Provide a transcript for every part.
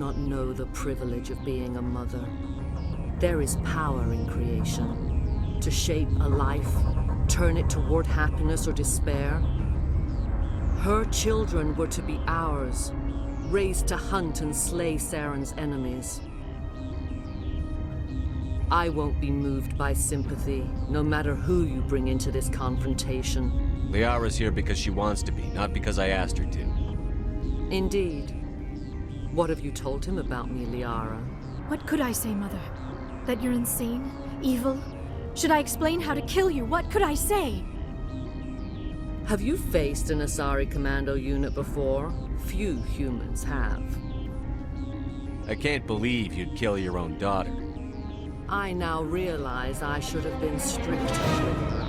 not know the privilege of being a mother. There is power in creation. To shape a life, turn it toward happiness or despair. Her children were to be ours, raised to hunt and slay Saren's enemies. I won't be moved by sympathy, no matter who you bring into this confrontation. Liara's here because she wants to be, not because I asked her to. Indeed. What have you told him about me, Liara? What could I say, Mother? That you're insane? Evil? Should I explain how to kill you? What could I say? Have you faced an Asari commando unit before? Few humans have. I can't believe you'd kill your own daughter. I now realize I should have been stricter with her.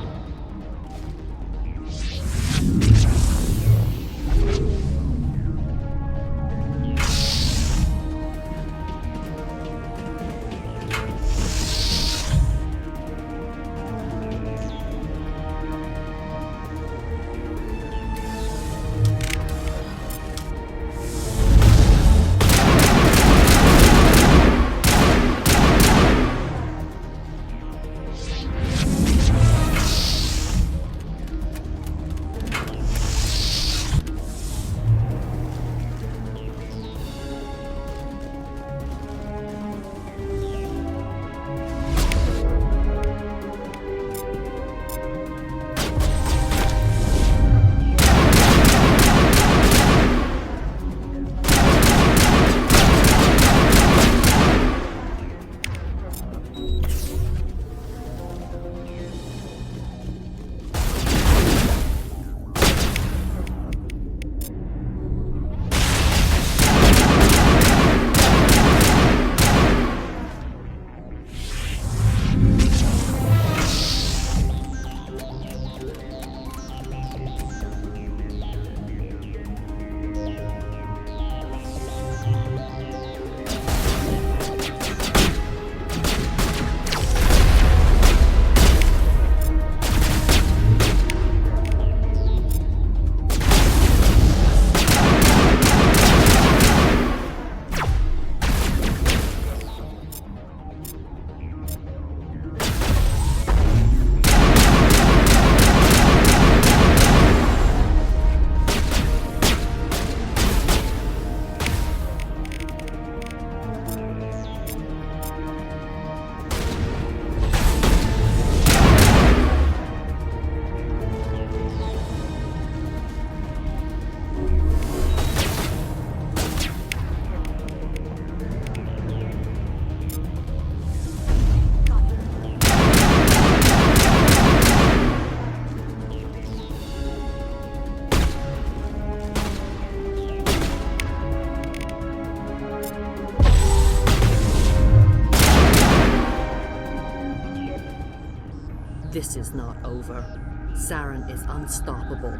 This is not over. Saren is unstoppable.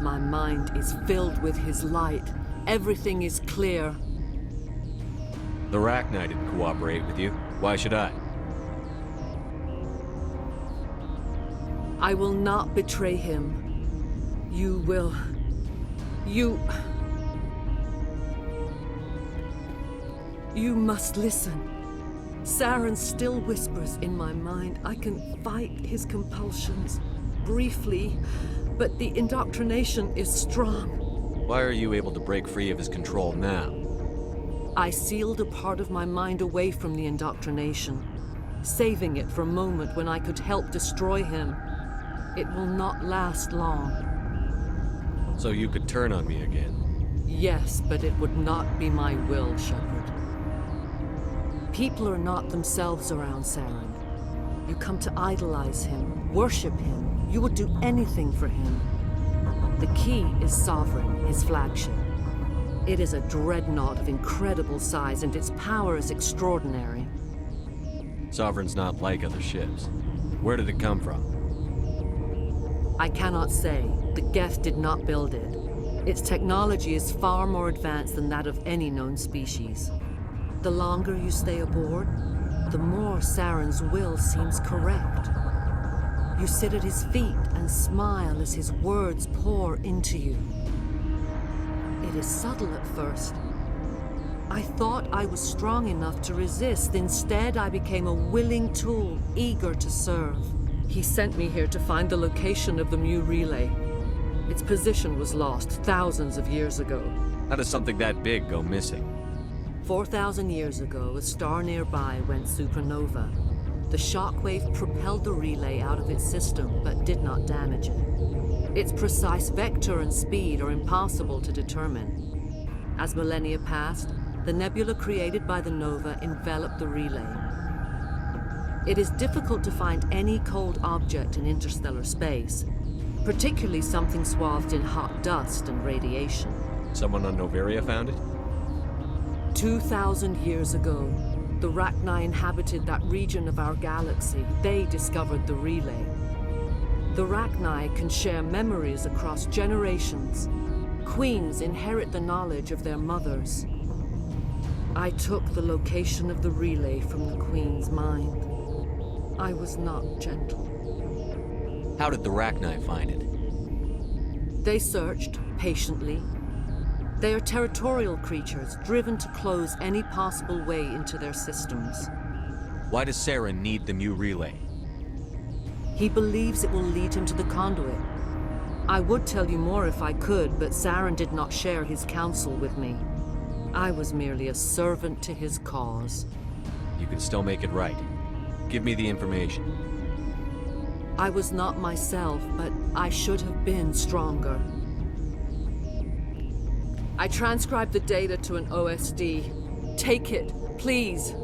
My mind is filled with his light. Everything is clear. The Rachni didn't cooperate with you. Why should I? I will not betray him. You will... You must listen. Saren still whispers in my mind. I can fight his compulsions, briefly, but the indoctrination is strong. Why are you able to break free of his control now? I sealed a part of my mind away from the indoctrination, saving it for a moment when I could help destroy him. It will not last long. So you could turn on me again? Yes, but it would not be my will, Shepard. People are not themselves around Saren. You come to idolize him, worship him. You would do anything for him. The key is Sovereign, his flagship. It is a dreadnought of incredible size, and its power is extraordinary. Sovereign's not like other ships. Where did it come from? I cannot say. The Geth did not build it. Its technology is far more advanced than that of any known species. The longer you stay aboard, the more Saren's will seems correct. You sit at his feet and smile as his words pour into you. It is subtle at first, I thought I was strong enough to resist. Instead, I became a willing tool, eager to serve. He sent me here to find the location of the Mu relay. Its position was lost thousands of years ago. How does something that big go missing? 4,000 years ago, a star nearby went supernova. The shockwave propelled the relay out of its system, but did not damage it. Its precise vector and speed are impossible to determine. As millennia passed, the nebula created by the nova enveloped the relay. It is difficult to find any cold object in interstellar space, particularly something swathed in hot dust and radiation. Someone on Noveria found it? 2,000 years ago, the Rachni inhabited that region of our galaxy. They discovered the relay. The Rachni can share memories across generations. Queens inherit the knowledge of their mothers. I took the location of the relay from the Queen's mind. I was not gentle. How did the Rachni find it? They searched patiently. They are territorial creatures, driven to close any possible way into their systems. Why does Saren need the Mu relay? He believes it will lead him to the conduit. I would tell you more if I could, but Saren did not share his counsel with me. I was merely a servant to his cause. You can still make it right. Give me the information. I was not myself, but I should have been stronger. I transcribed the data to an OSD. Take it, please.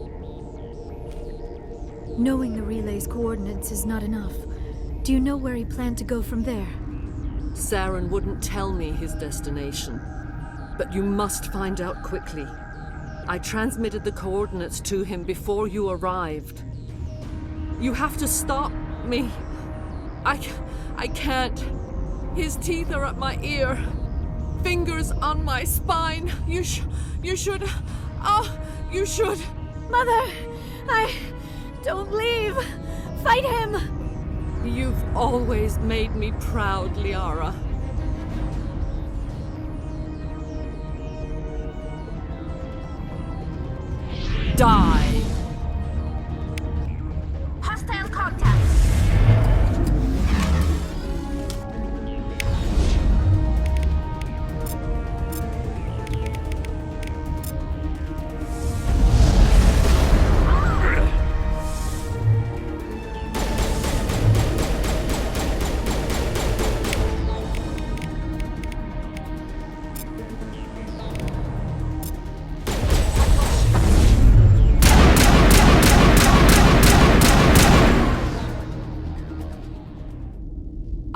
Knowing the relay's coordinates is not enough. Do you know where he planned to go from there? Saren wouldn't tell me his destination. But you must find out quickly. I transmitted the coordinates to him before you arrived. You have to stop me. I can't. His teeth are at my ear. Fingers on my spine. You should. You should. Mother! Don't leave! Fight him! You've always made me proud, Liara. Die! Hostile contact!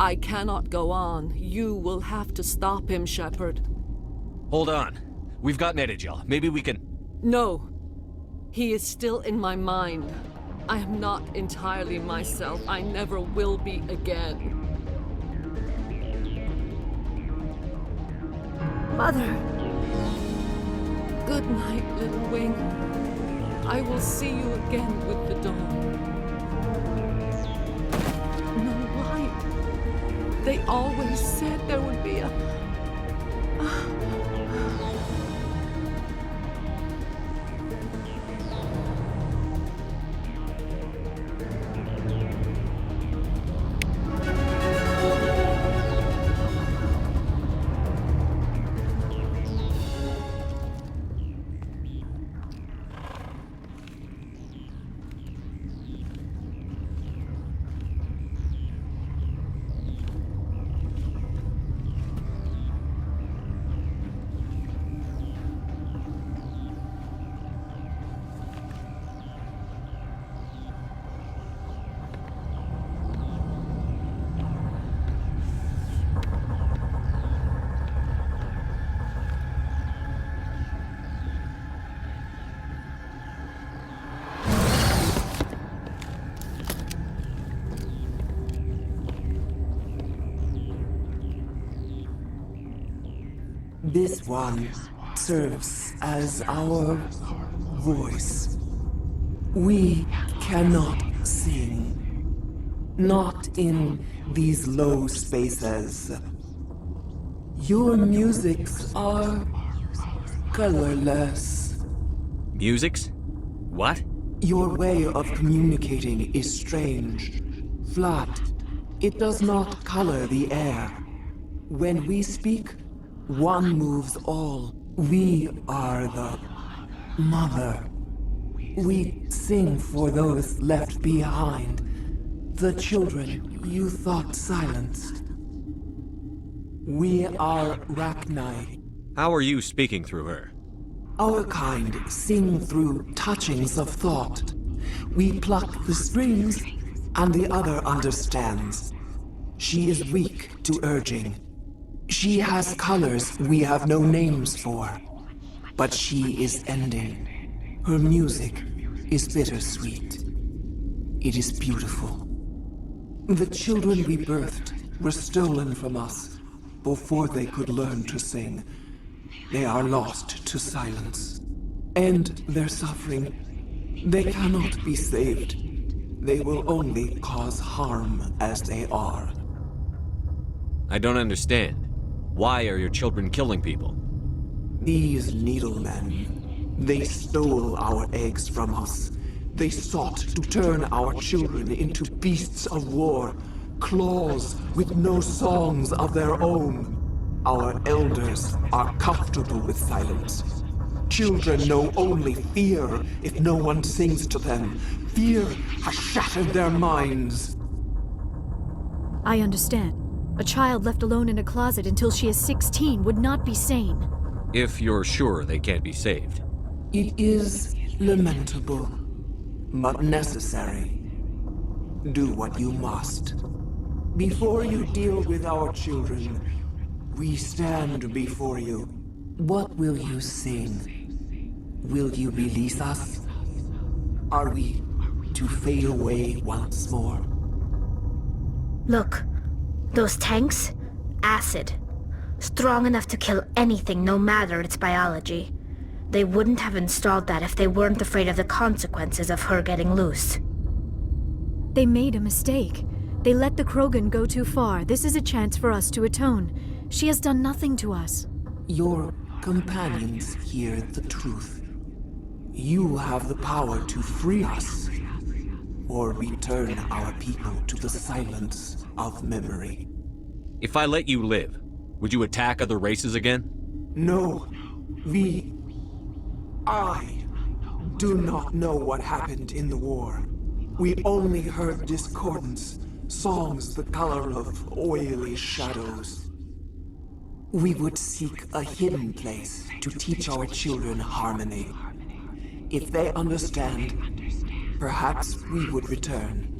I cannot go on. You will have to stop him, Shepard. Hold on. We've got Netagel. Maybe we can... No. He is still in my mind. I am not entirely myself. I never will be again. Mother! Good night, little wing. I will see you again with the dawn. No, why? They always said there would be a... This one serves as our voice. We cannot sing. Not in these low spaces. Your musics are colorless. Musics? What? Your way of communicating is strange. Flat. It does not color the air. When we speak, one moves all. We are the mother. We sing for those left behind. The children you thought silenced. We are Rachni. How are you speaking through her? Our kind sing through touchings of thought. We pluck the strings, and the other understands. She is weak to urging. She has colors we have no names for. But she is ending. Her music is bittersweet. It is beautiful. The children we birthed were stolen from us before they could learn to sing. They are lost to silence. And their suffering, they cannot be saved. They will only cause harm as they are. I don't understand. Why are your children killing people? These needlemen, they stole our eggs from us. They sought to turn our children into beasts of war, claws with no songs of their own. Our elders are comfortable with silence. Children know only fear if no one sings to them. Fear has shattered their minds. I understand. A child left alone in a closet until she is 16 would not be sane. If you're sure they can't be saved. It is lamentable, but necessary. Do what you must. Before you deal with our children, we stand before you. What will you sing? Will you release us? Are we to fade away once more? Look, those tanks? Acid. Strong enough to kill anything, no matter its biology. They wouldn't have installed that if they weren't afraid of the consequences of her getting loose. They made a mistake. They let the Krogan go too far. This is a chance for us to atone. She has done nothing to us. Your companions hear the truth. You have the power to free us, or return our people to the silence of memory. If I let you live, would you attack other races again? No, I do not know what happened in the war. We only heard discordance, songs the color of oily shadows. We would seek a hidden place to teach our children harmony. If they understand, perhaps we would return.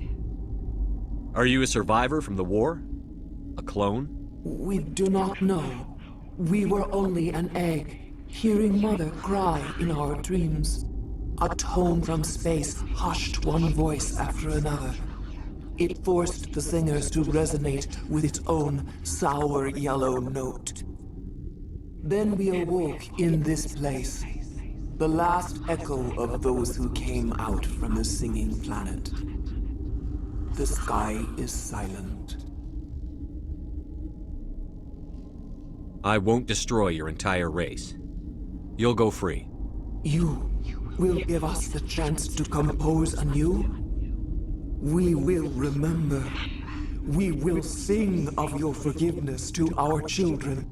Are you a survivor from the war? A clone? We do not know. We were only an egg, hearing Mother cry in our dreams. A tone from space hushed one voice after another. It forced the singers to resonate with its own sour yellow note. Then we awoke in this place, the last echo of those who came out from the singing planet. The sky is silent. I won't destroy your entire race. You'll go free. You will give us the chance to compose anew? We will remember. We will sing of your forgiveness to our children.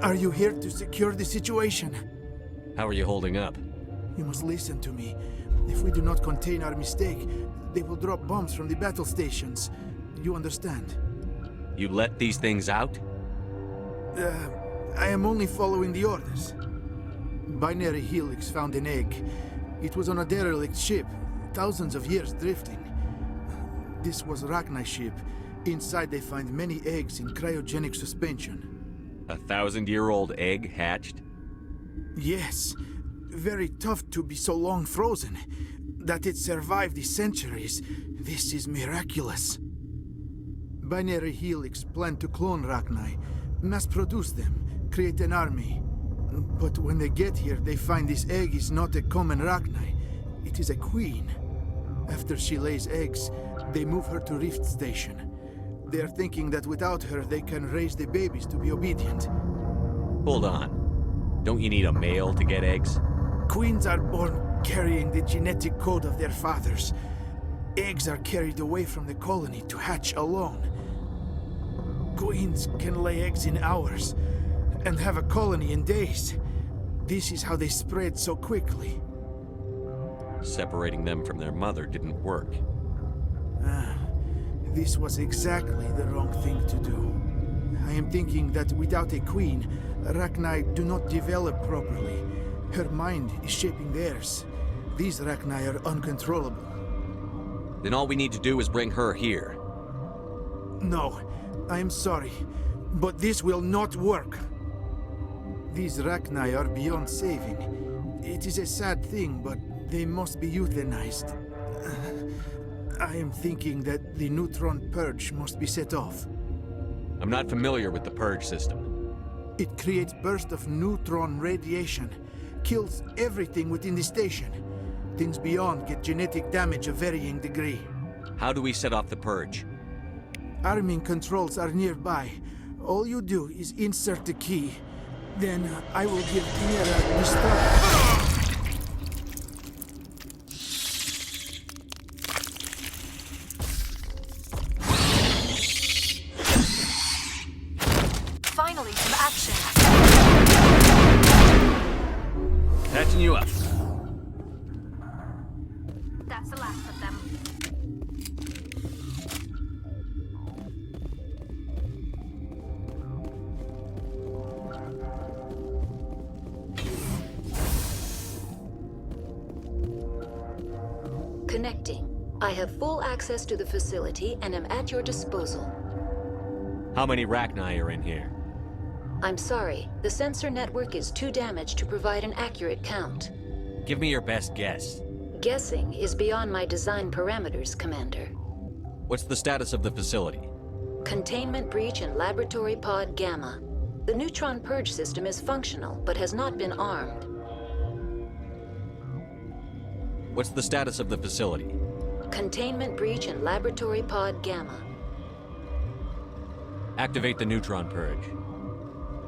Are you here to secure the situation? How are you holding up? You must listen to me. If we do not contain our mistake, they will drop bombs from the battle stations. You understand? You let these things out? I am only following the orders. Binary Helix found an egg. It was on a derelict ship, thousands of years drifting. This was Rachni's ship. Inside they find many eggs in cryogenic suspension. A 1,000-year-old egg hatched? Yes. Very tough to be so long frozen. That it survived the centuries. This is miraculous. Binary Helix planned to clone Rachni, mass-produce them, create an army. But when they get here, they find this egg is not a common Rachni. It is a queen. After she lays eggs, they move her to Rift Station. They are thinking that without her, they can raise the babies to be obedient. Hold on. Don't you need a male to get eggs? Queens are born carrying the genetic code of their fathers. Eggs are carried away from the colony to hatch alone. Queens can lay eggs in hours and have a colony in days. This is how they spread so quickly. Separating them from their mother didn't work. This was exactly the wrong thing to do. I am thinking that without a queen, Rachni do not develop properly. Her mind is shaping theirs. These Rachni are uncontrollable. Then all we need to do is bring her here. No, I am sorry, but this will not work. These Rachni are beyond saving. It is a sad thing, but they must be euthanized. I am thinking that the neutron purge must be set off. I'm not familiar with the purge system. It creates bursts of neutron radiation, kills everything within the station. Things beyond get genetic damage of varying degree. How do we set off the purge? Arming controls are nearby. All you do is insert the key. Then I will give Tierra the start. Finally, some action. Patching you up. That's the last of them. Connecting. I have full access to the facility and am at your disposal. How many Rachni are in here? I'm sorry, the sensor network is too damaged to provide an accurate count. Give me your best guess. Guessing is beyond my design parameters, Commander. What's the status of the facility? Containment breach in Laboratory Pod Gamma. The neutron purge system is functional, but has not been armed. What's the status of the facility? Containment breach in Laboratory Pod Gamma. Activate the neutron purge.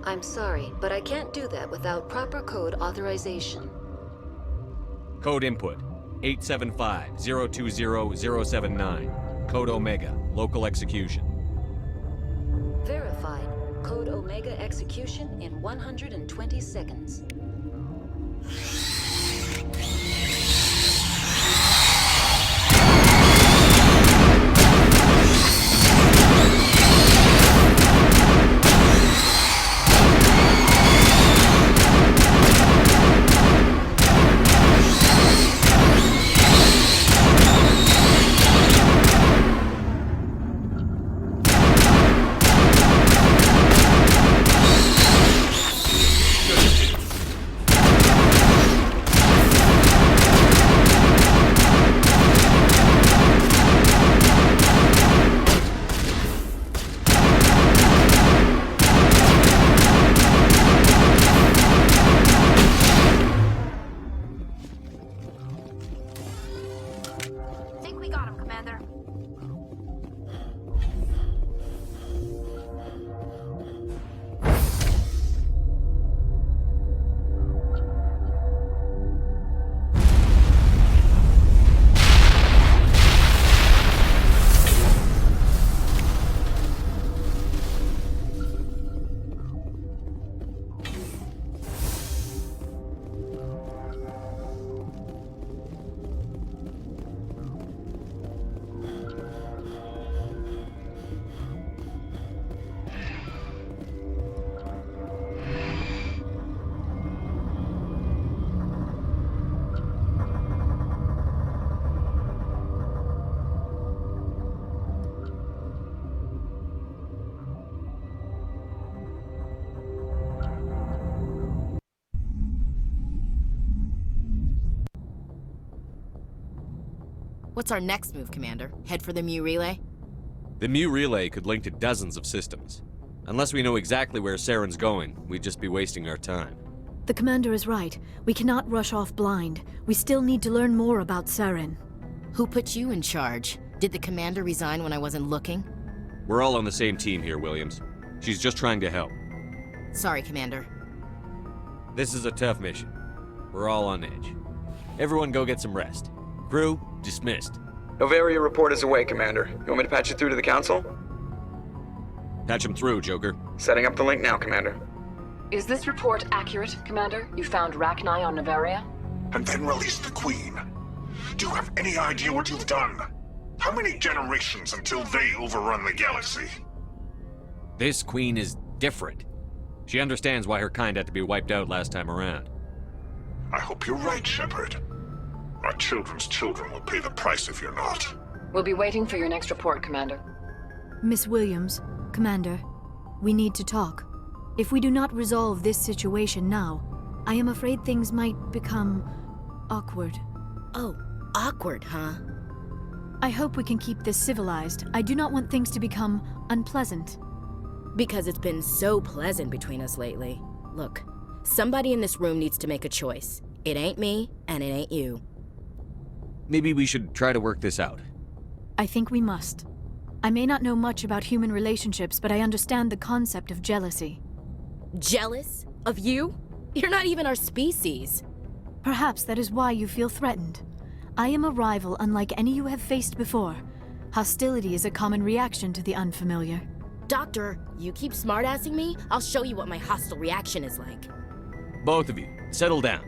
I'm sorry, but I can't do that without proper code authorization. Code input 875-020-079. Code Omega. Local execution. Verified. Code Omega execution in 120 seconds. What's our next move, Commander? Head for the Mu Relay? The Mu Relay could link to dozens of systems. Unless we know exactly where Saren's going, we'd just be wasting our time. The Commander is right. We cannot rush off blind. We still need to learn more about Saren. Who put you in charge? Did the Commander resign when I wasn't looking? We're all on the same team here, Williams. She's just trying to help. Sorry, Commander. This is a tough mission. We're all on edge. Everyone go get some rest. Crew, dismissed. Novaria report is away, Commander. You want me to patch you through to the Council? Patch him through, Joker. Setting up the link now, Commander. Is this report accurate, Commander? You found Rachni on Novaria? And then released the Queen. Do you have any idea what you've done? How many generations until they overrun the galaxy? This Queen is different. She understands why her kind had to be wiped out last time around. I hope you're right, Shepard. Our children's children will pay the price if you're not. We'll be waiting for your next report, Commander. Miss Williams, Commander, we need to talk. If we do not resolve this situation now, I am afraid things might become awkward. Oh, awkward, huh? I hope we can keep this civilized. I do not want things to become unpleasant. Because it's been so pleasant between us lately. Look, somebody in this room needs to make a choice. It ain't me, and it ain't you. Maybe we should try to work this out. I think we must. I may not know much about human relationships, but I understand the concept of jealousy. Jealous? Of you? You're not even our species. Perhaps that is why you feel threatened. I am a rival unlike any you have faced before. Hostility is a common reaction to the unfamiliar. Doctor, you keep smartassing me, I'll show you what my hostile reaction is like. Both of you, settle down.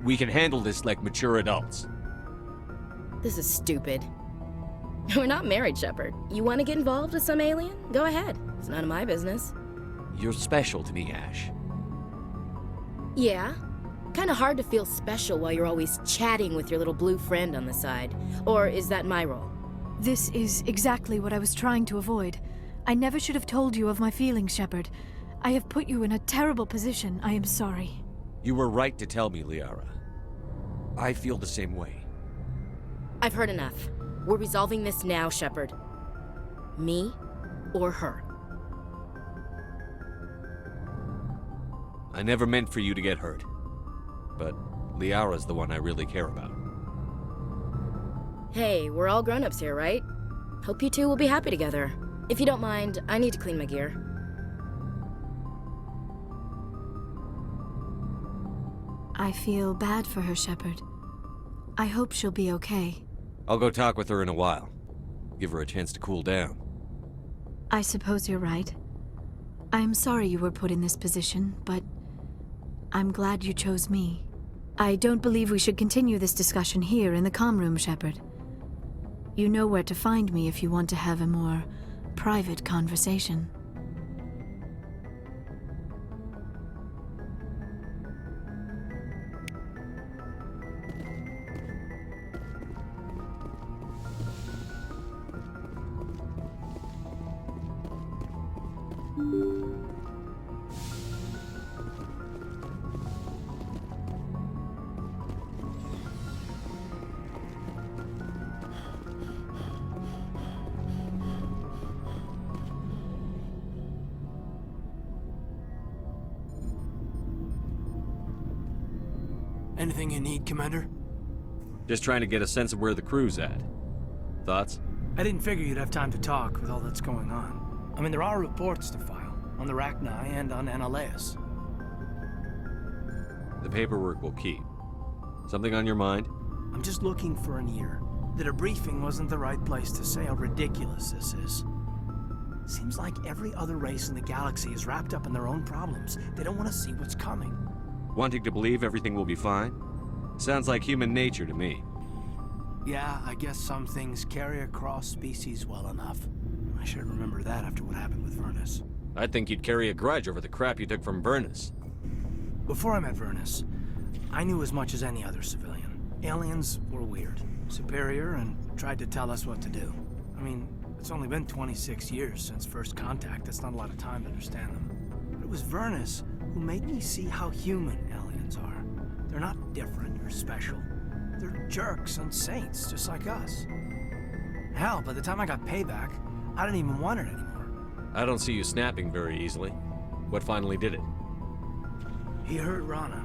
We can handle this like mature adults. This is stupid. We're not married, Shepard. You want to get involved with some alien? Go ahead. It's none of my business. You're special to me, Ash. Yeah? Kinda hard to feel special while you're always chatting with your little blue friend on the side. Or is that my role? This is exactly what I was trying to avoid. I never should have told you of my feelings, Shepard. I have put you in a terrible position. I am sorry. You were right to tell me, Liara. I feel the same way. I've heard enough. We're resolving this now, Shepard. Me or her. I never meant for you to get hurt. But Liara's the one I really care about. Hey, we're all grown-ups here, right? Hope you two will be happy together. If you don't mind, I need to clean my gear. I feel bad for her, Shepard. I hope she'll be okay. I'll go talk with her in a while. Give her a chance to cool down. I suppose you're right. I'm sorry you were put in this position, but I'm glad you chose me. I don't believe we should continue this discussion here in the comm room, Shepard. You know where to find me if you want to have a more private conversation. Anything you need, Commander? Just trying to get a sense of where the crew's at. Thoughts? I didn't figure you'd have time to talk with all that's going on. I mean, there are reports to file, on the Rachni and on Annaleus. The paperwork will keep. Something on your mind? I'm just looking for an ear. The debriefing wasn't the right place to say how ridiculous this is. Seems like every other race in the galaxy is wrapped up in their own problems. They don't want to see what's coming. Wanting to believe everything will be fine? Sounds like human nature to me. Yeah, I guess some things carry across species well enough. I should remember that after what happened with Vernus. I'd think you'd carry a grudge over the crap you took from Vernus. Before I met Vernus, I knew as much as any other civilian. Aliens were weird, superior, and tried to tell us what to do. I mean, it's only been 26 years since first contact. That's not a lot of time to understand them. But it was Vernus who made me see how human aliens are. They're not different or special. They're jerks and saints, just like us. Hell, by the time I got payback, I didn't even want it anymore. I don't see you snapping very easily. What finally did it? He hurt Rana.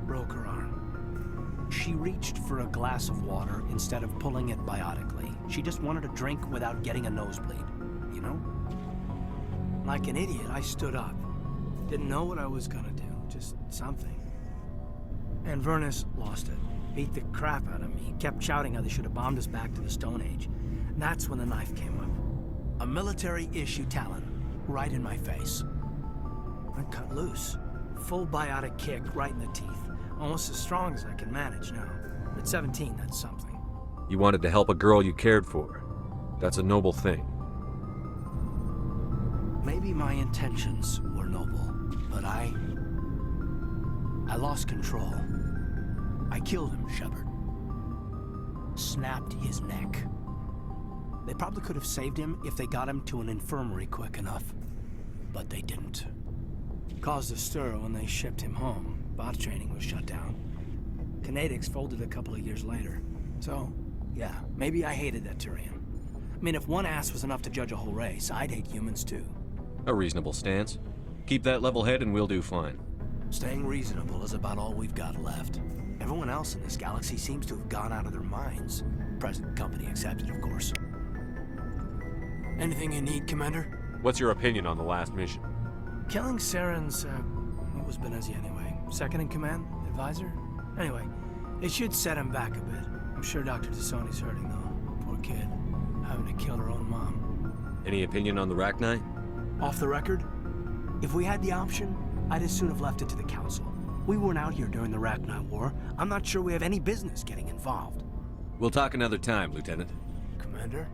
Broke her arm. She reached for a glass of water instead of pulling it biotically. She just wanted a drink without getting a nosebleed, you know? Like an idiot, I stood up. Didn't know what I was gonna do, just something. And Vernus lost it. Beat the crap out of me. Kept shouting how they should have bombed us back to the Stone Age. And that's when the knife came up. A military-issue talon, right in my face. I cut loose. Full biotic kick right in the teeth. Almost as strong as I can manage now. At 17, that's something. You wanted to help a girl you cared for. That's a noble thing. Maybe my intentions were noble, but I lost control. I killed him, Shepard. Snapped his neck. They probably could have saved him if they got him to an infirmary quick enough, but they didn't. Caused a stir when they shipped him home. Bot training was shut down. Kinetics folded a couple of years later. So, yeah, maybe I hated that Turian. I mean, if one ass was enough to judge a whole race, I'd hate humans too. A reasonable stance. Keep that level head and we'll do fine. Staying reasonable is about all we've got left. Everyone else in this galaxy seems to have gone out of their minds. Present company accepted, of course. Anything you need, Commander? What's your opinion on the last mission? Killing Saren's, what was Benezia anyway? Second in command? Advisor? Anyway, it should set him back a bit. I'm sure Dr. Tassoni's hurting, though. Poor kid. Having to kill her own mom. Any opinion on the Rachni? Off the record? If we had the option, I'd as soon have left it to the Council. We weren't out here during the Rachni War. I'm not sure we have any business getting involved. We'll talk another time, Lieutenant. Commander?